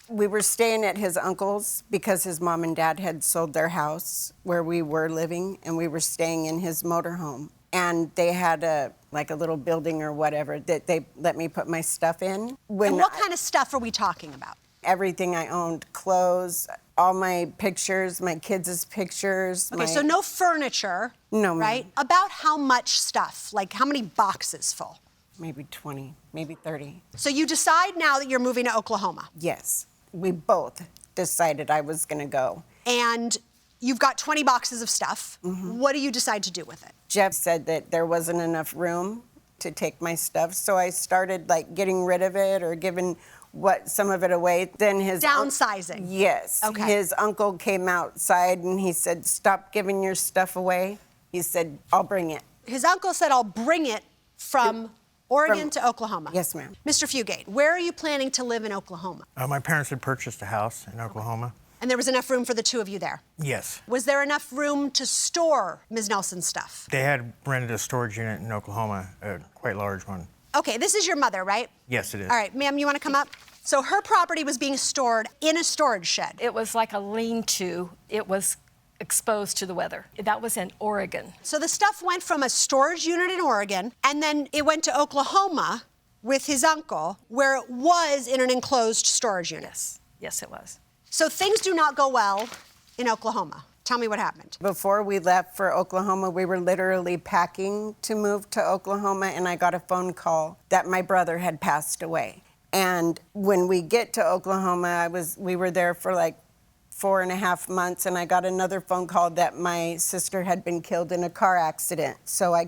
We were staying at his uncle's because his mom and dad had sold their house where we were living, and we were staying in his motorhome. And they had a little building or whatever that they let me put my stuff in. And what kind of stuff are we talking about? Everything I owned, clothes, all my pictures, my kids' pictures. Okay, so no furniture. No, ma'am. Right? About how much stuff? Like how many boxes full? Maybe 20, maybe 30. So you decide now that you're moving to Oklahoma. Yes. We both decided I was going to go. And you've got 20 boxes of stuff. Mm-hmm. What do you decide to do with it? Jeff said that there wasn't enough room to take my stuff, so I started getting rid of it or giving some of it away. Then his downsizing. Yes. Okay. His uncle came outside and he said, "Stop giving your stuff away." He said, "I'll bring it." His uncle said, "I'll bring it from Oregon to Oklahoma." Yes, ma'am. Mr. Fugate, where are you planning to live in Oklahoma? My parents had purchased a house in Oklahoma. And there was enough room for the two of you there? Yes. Was there enough room to store Ms. Nelson's stuff? They had rented a storage unit in Oklahoma, a quite large one. Okay, this is your mother, right? Yes, it is. All right, ma'am, you want to come up? So her property was being stored in a storage shed. It was like a lean-to. It was exposed to the weather. That was in Oregon. So the stuff went from a storage unit in Oregon, and then it went to Oklahoma with his uncle, where it was in an enclosed storage unit. Yes, yes, it was. So things do not go well in Oklahoma. Tell me what happened. Before we left for Oklahoma, we were literally packing to move to Oklahoma, and I got a phone call that my brother had passed away. And when we get to Oklahoma, we were there for 4.5 months, and I got another phone call that my sister had been killed in a car accident. So I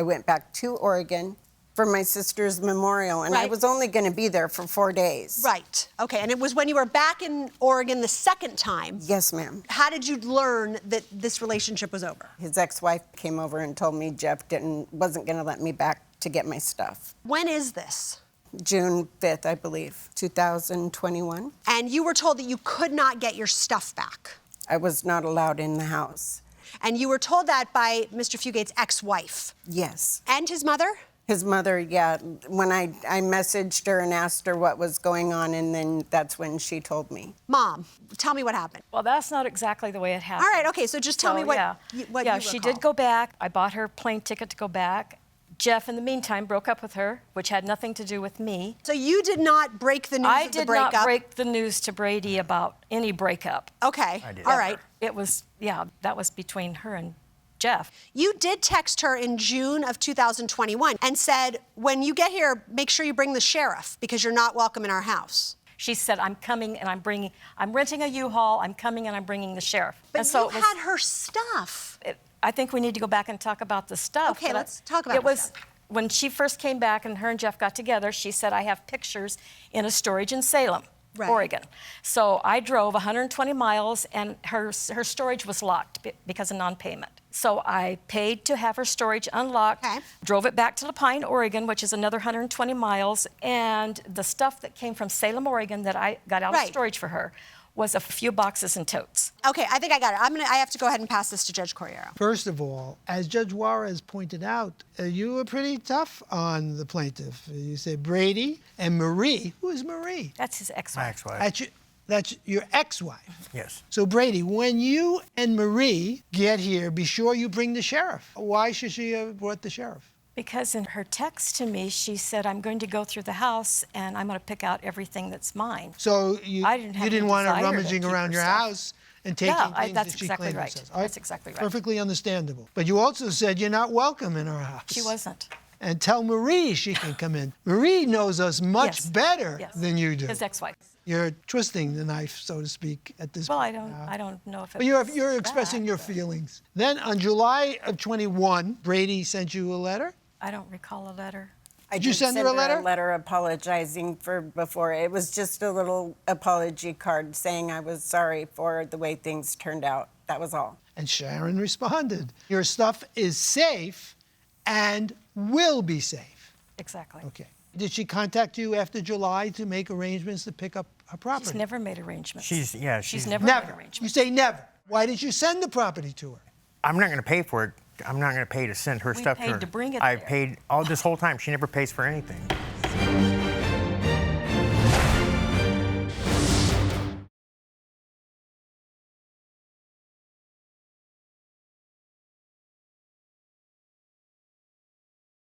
went back to Oregon for my sister's memorial, and right. I was only going to be there for 4 days. Right. Okay, and it was when you were back in Oregon the second time. Yes, ma'am. How did you learn that this relationship was over? His ex-wife came over and told me Jeff wasn't going to let me back to get my stuff. When is this? June 5th, I believe, 2021. And you were told that you could not get your stuff back. I was not allowed in the house. And you were told that by Mr. Fugate's ex-wife? Yes. And his mother? His mother, yeah. When I messaged her and asked her what was going on, and then that's when she told me. Mom, tell me what happened. Well, that's not exactly the way it happened. All right, okay, so just tell me what you she recall. did go back. I bought her plane ticket to go back. Jeff, in the meantime, broke up with her, which had nothing to do with me. So you did not break the news of the breakup? I did not break the news to Bradie about any breakup. Okay, I did. all right. It was, that was between her and Jeff. You did text her in June of 2021 and said, when you get here, make sure you bring the sheriff because you're not welcome in our house. She said, I'm coming and I'm renting a U-Haul, I'm coming and I'm bringing the sheriff. But and so you had her stuff. I think we need to go back and talk about the stuff. Okay, let's talk about the stuff. When she first came back and her and Jeff got together, she said, I have pictures in a storage in Salem, Oregon. So I drove 120 miles and her storage was locked because of non-payment. So I paid to have her storage unlocked, drove it back to La Pine, Oregon, which is another 120 miles, and the stuff that came from Salem, Oregon that I got out of storage for her was a few boxes and totes. Okay, I think I got it. I have to go ahead and pass this to Judge Corriero. First of all, as Judge Juarez pointed out, you were pretty tough on the plaintiff. You said Bradie and Marie. Who is Marie? That's his ex-wife. My ex-wife. That's your ex-wife? Yes. So, Bradie, when you and Marie get here, be sure you bring the sheriff. Why should she have brought the sheriff? Because in her text to me, she said, I'm going to go through the house and I'm going to pick out everything that's mine. So you didn't want her rummaging around your house and taking things that's that she exactly claimed right. herself. That's exactly right. Perfectly understandable. But you also said you're not welcome in our house. She wasn't. And tell Marie she can come in. Marie knows us much better than you do. His ex-wife. You're twisting the knife, so to speak, at this point. Well, I don't know if it But you're expressing your feelings. Then on July of 21, Bradie sent you a letter? I don't recall a letter. Did you send her a letter? A letter apologizing for before. It was just a little apology card saying I was sorry for the way things turned out. That was all. And Sharon responded, your stuff is safe and will be safe. Exactly. Okay. Did she contact you after July to make arrangements to pick up her property? She's never made arrangements. She's never made Never. arrangements. You say never. Why did you send the property to her? I'm not going to pay for it. I'm not going to pay to send her stuff to her. We paid to bring it I there. paid all this whole time. She never pays for anything.